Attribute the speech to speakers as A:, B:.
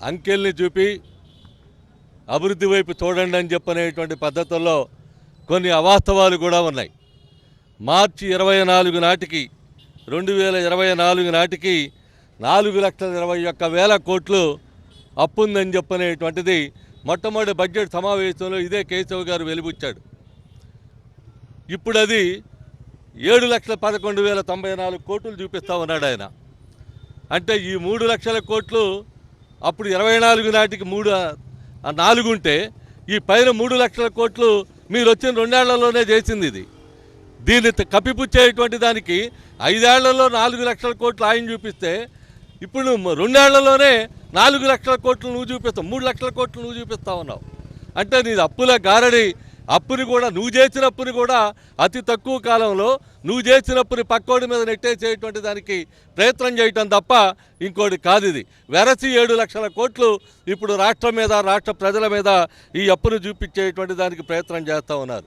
A: అంకెల్ని చూపి అభివృద్ధి వైపు చూడండి అని చెప్పనేటువంటి పద్ధతుల్లో కొన్ని అవాస్తవాలు కూడా ఉన్నాయి. మార్చి 24 నాటికి 2024 నాటికి 4,21,000 కోట్లు అప్పుందని చెప్పనేటువంటిది మొట్టమొదటి బడ్జెట్ సమావేశంలో ఇదే కేశవ్ గారు వెలిబుచ్చాడు. ఇప్పుడు అది 7,11,094 కోట్లు చూపిస్తా ఉన్నాడు ఆయన. అంటే ఈ 3 లక్షల కోట్లు అప్పుడు 24 నాటికి 4 ఉంటే ఈ పైన 3 లక్షల కోట్లు మీరు వచ్చిన 2 ఏళ్లలోనే చేసింది ఇది. దీన్ని కప్పిపుచ్చేటువంటి దానికి 5 ఏళ్లలో 4 లక్షల కోట్లు ఆయన చూపిస్తే ఇప్పుడు 2 ఏళ్లలోనే 4 లక్షల కోట్లు నువ్వు చూపిస్తావు, 3 లక్షల కోట్లు నువ్వు చూపిస్తా ఉన్నావు. అంటే నీది అప్పుల గారడి. అప్పుని కూడా నువ్వు చేసిన అప్పుని కూడా అతి తక్కువ కాలంలో నువ్వు చేసిన అప్పుని పక్కోడి మీద నెట్టేసేటువంటి దానికి ప్రయత్నం చేయటం తప్ప ఇంకోటి కాదు. ఇది వెరసి 7 లక్షల కోట్లు ఇప్పుడు రాష్ట్రం మీద రాష్ట్ర ప్రజల మీద ఈ అప్పును చూపించేటువంటి దానికి ప్రయత్నం చేస్తూ ఉన్నారు.